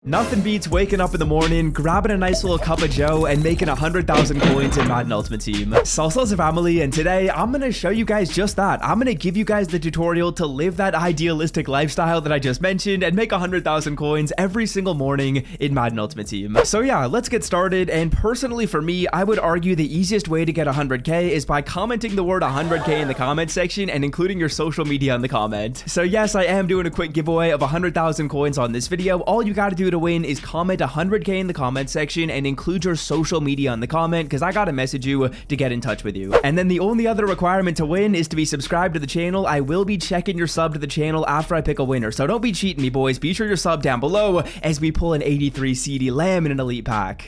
Nothing beats waking up in the morning, grabbing a nice little cup of joe, and making 100,000 coins in Madden Ultimate Team. Salsa's family, and today I'm gonna show you guys just that. I'm gonna give you guys the tutorial to live that idealistic lifestyle that I just mentioned and make 100,000 coins every single morning in Madden Ultimate Team. So yeah, let's get started. And personally for me, I would argue the easiest way to get 100k is by commenting the word 100k in the comment section and including your social media in the comment. So yes, I am doing a quick giveaway of 100,000 coins on this video. All you gotta do to win is comment 100k in the comment section and include your social media in the comment, because I gotta message you to get in touch with you. And then the only other requirement to win is to be subscribed to the channel. I will be checking your sub to the channel after I pick a winner, so don't be cheating me, boys. Be sure you're sub down below as we pull an 83 CD Lamb in an elite pack.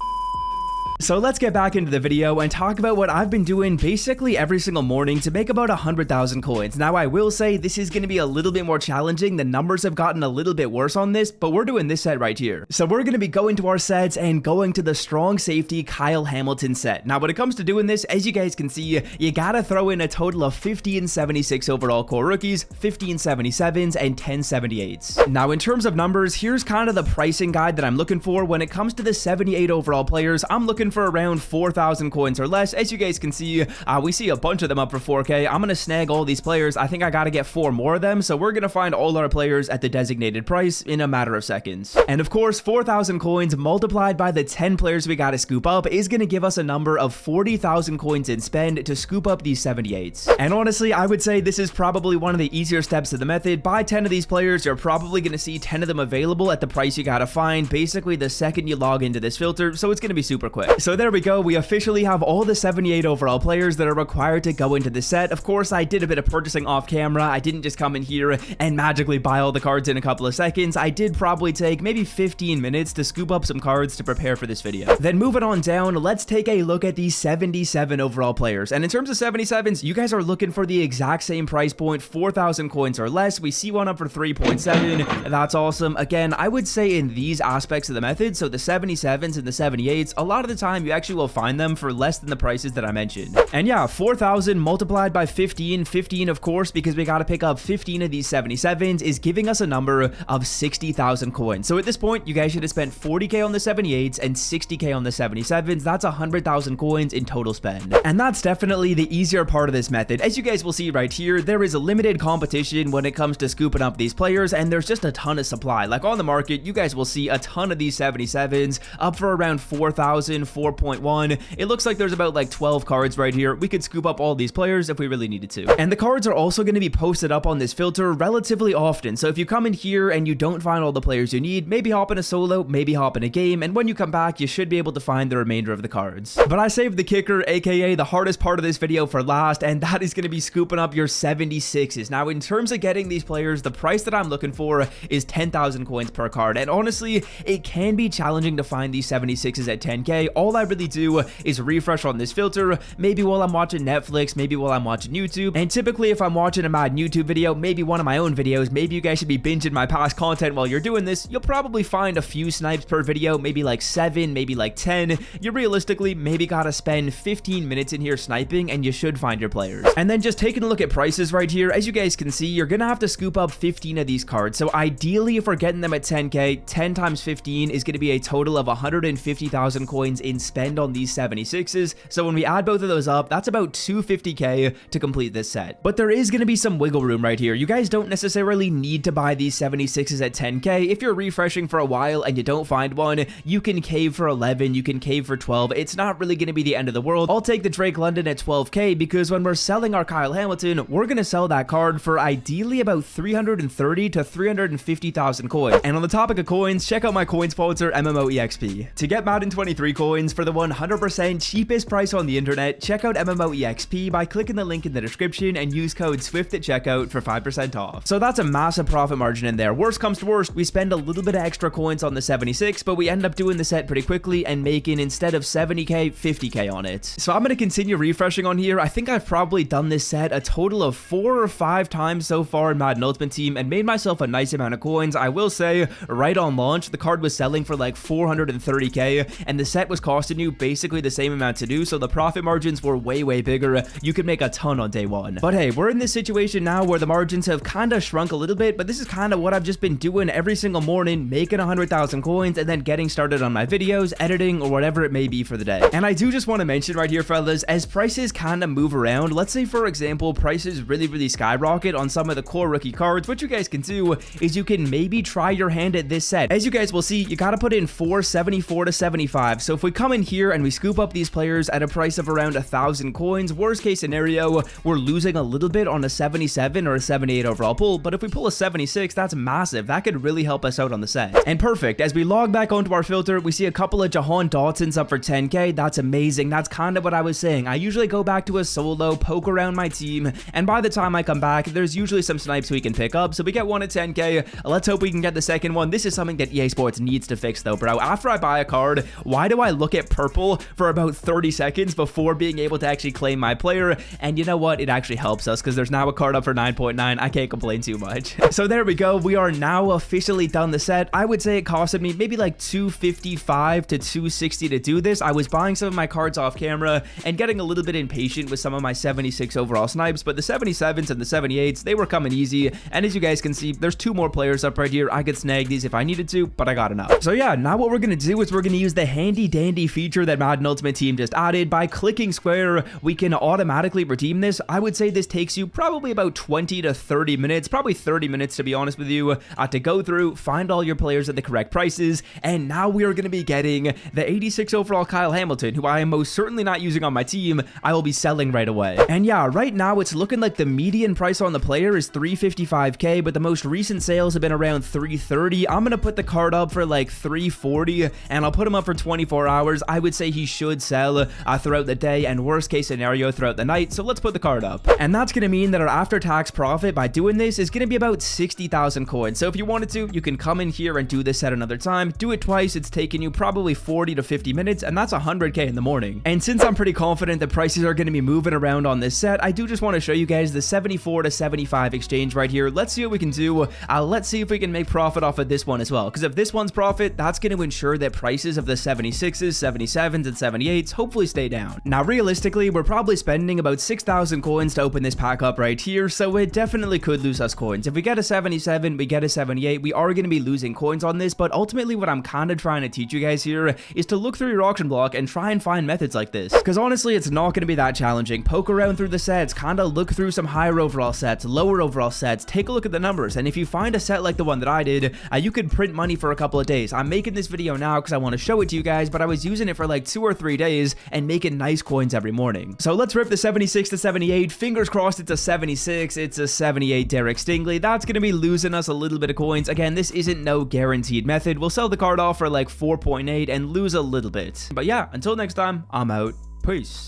So let's get back into the video and talk about what I've been doing basically every single morning to make about 100,000 coins. Now I will say this is going to be a little bit more challenging. The numbers have gotten a little bit worse on this, but we're doing this set right here. So we're going to be going to our sets and going to the strong safety Kyle Hamilton set. Now when it comes to doing this, as you guys can see, you gotta throw in a total of 1576 overall core rookies, 1577s, and 1078s. Now in terms of numbers, here's kind of the pricing guide that I'm looking for. When it comes to the 78 overall players, I'm looking for around 4,000 coins or less. As you guys can see, we see a bunch of them up for 4k. I'm gonna snag all these players. I think I gotta get 4 more of them, so we're gonna find all our players at the designated price in a matter of seconds. And of course, 4,000 coins multiplied by the 10 players we gotta scoop up is gonna give us a number of 40,000 coins in spend to scoop up these 78s. And honestly, I would say this is probably one of the easier steps of the method. Buy 10 of these players, you're probably gonna see 10 of them available at the price you gotta find basically the second you log into this filter, so it's gonna be super quick. So there we go. We officially have all the 78 overall players that are required to go into the set. Of course, I did a bit of purchasing off camera. I didn't just come in here and magically buy all the cards in a couple of seconds. I did probably take maybe 15 minutes to scoop up some cards to prepare for this video. Then moving on down, let's take a look at these 77 overall players. And in terms of 77s, you guys are looking for the exact same price point, 4,000 coins or less. We see one up for 3.7. That's awesome. Again, I would say in these aspects of the method, so the 77s and the 78s, a lot of the time you actually will find them for less than the prices that I mentioned. And yeah, 4,000 multiplied by 15 of course, because we got to pick up 15 of these 77s, is giving us a number of 60,000 coins. So at this point, you guys should have spent 40k on the 78s and 60k on the 77s. That's 100,000 coins in total spend. And that's definitely the easier part of this method. As you guys will see right here, there is a limited competition when it comes to scooping up these players, and there's just a ton of supply. Like on the market, you guys will see a ton of these 77s up for around 4,000, 4.1. It looks like there's about like 12 cards right here. We could scoop up all these players if we really needed to. And the cards are also going to be posted up on this filter relatively often. So if you come in here and you don't find all the players you need, maybe hop in a solo, maybe hop in a game, and when you come back, you should be able to find the remainder of the cards. But I saved the kicker, aka the hardest part of this video, for last, and that is going to be scooping up your 76s. Now, in terms of getting these players, the price that I'm looking for is 10,000 coins per card. And honestly, it can be challenging to find these 76s at 10k. All I really do is refresh on this filter, maybe while I'm watching Netflix, maybe while I'm watching YouTube. And typically if I'm watching a Madden YouTube video, maybe one of my own videos, maybe you guys should be binging my past content while you're doing this, you'll probably find a few snipes per video, maybe like 7, maybe like 10. You realistically maybe gotta spend 15 minutes in here sniping and you should find your players. And then just taking a look at prices right here, as you guys can see, you're gonna have to scoop up 15 of these cards. So ideally, if we're getting them at 10k, 10 times 15 is gonna be a total of 150,000 coins in spend on these 76s. So when we add both of those up, that's about 250k to complete this set. But there is going to be some wiggle room right here. You guys don't necessarily need to buy these 76s at 10k. If you're refreshing for a while and you don't find one, you can cave for 11, you can cave for 12. It's not really going to be the end of the world. I'll take the Drake London at 12k because when we're selling our Kyle Hamilton, we're going to sell that card for ideally about 330 to 350,000 coins. And on the topic of coins, check out my coin sponsor, MMOEXP. To get Madden 23 coins for the 100% cheapest price on the internet, check out MMOEXP by clicking the link in the description and use code SWIFT at checkout for 5% off. So that's a massive profit margin in there. Worst comes to worst, we spend a little bit of extra coins on the 76, but we end up doing the set pretty quickly and making, instead of 70k, 50k on it. So I'm going to continue refreshing on here. I think I've probably done this set a total of 4 or 5 times so far in Madden Ultimate Team and made myself a nice amount of coins. I will say, right on launch, the card was selling for like 430k and the set was called costing you basically the same amount to do, so the profit margins were way bigger. You could make a ton on day one. But hey, we're in this situation now where the margins have kind of shrunk a little bit, but this is kind of what I've just been doing every single morning, making 100,000 coins and then getting started on my videos, editing, or whatever it may be for the day. And I do just want to mention right here, fellas, as prices kind of move around, let's say for example prices really skyrocket on some of the core rookie cards, what you guys can do is you can maybe try your hand at this set. As you guys will see, you got to put in 474 to 75. So if we come in here and we scoop up these players at a price of around 1,000 coins, worst case scenario, we're losing a little bit on a 77 or a 78 overall pull, but if we pull a 76, that's massive. That could really help us out on the set. And perfect, as we log back onto our filter, we see a couple of Jahan Dotsons up for 10k. That's amazing. That's kind of what I was saying. I usually go back to a solo, poke around my team, and by the time I come back, there's usually some snipes we can pick up. So we get one at 10k. Let's hope we can get the second one. This is something that EA Sports needs to fix though, bro. After I buy a card, why do I look at purple for about 30 seconds before being able to actually claim my player? And you know what? It actually helps us because there's now a card up for 9.9. I can't complain too much. So there we go. We are now officially done the set. I would say it costed me maybe like 255 to 260 to do this. I was buying some of my cards off camera and getting a little bit impatient with some of my 76 overall snipes, but the 77s and the 78s, they were coming easy. And as you guys can see, there's two more players up right here. I could snag these if I needed to, but I got enough. So yeah, now what we're going to do is we're going to use the handy dandy feature that Madden Ultimate Team just added. By clicking square, we can automatically redeem this. I would say this takes you probably about 20 to 30 minutes, probably 30 minutes to be honest with you, to go through, find all your players at the correct prices. And now we are going to be getting the 86 overall Kyle Hamilton, who I am most certainly not using on my team. I will be selling right away. And yeah, right now it's looking like the median price on the player is 355k, but the most recent sales have been around 330. I'm going to put the card up for like 340 and I'll put him up for 24 hours. I would say he should sell throughout the day and worst case scenario throughout the night. So let's put the card up. And that's going to mean that our after-tax profit by doing this is going to be about 60,000 coins. So if you wanted to, you can come in here and do this at another time. Do it twice. It's taking you probably 40 to 50 minutes and that's 100k in the morning. And since I'm pretty confident the prices are going to be moving around on this set, I do just want to show you guys the 74 to 75 exchange right here. Let's see what we can do. Let's see if we can make profit off of this one as well. Because if this one's profit, that's going to ensure that prices of the 76s, 77s, and 78s hopefully stay down. Now, realistically, we're probably spending about 6,000 coins to open this pack up right here, so it definitely could lose us coins. If we get a 77, we get a 78, we are going to be losing coins on this, but ultimately what I'm kind of trying to teach you guys here is to look through your auction block and try and find methods like this. Because honestly, it's not going to be that challenging. Poke around through the sets, kind of look through some higher overall sets, lower overall sets, take a look at the numbers, and if you find a set like the one that I did, you could print money for a couple of days. I'm making this video now because I want to show it to you guys, but I was using it for like 2 or 3 days and making nice coins every morning. So let's rip the 76 to 78. Fingers crossed it's a 76, it's a 78 Derek Stingley. That's going to be losing us a little bit of coins. Again, this isn't no guaranteed method. We'll sell the card off for like 4.8 and lose a little bit. But yeah, until next time, I'm out. Peace.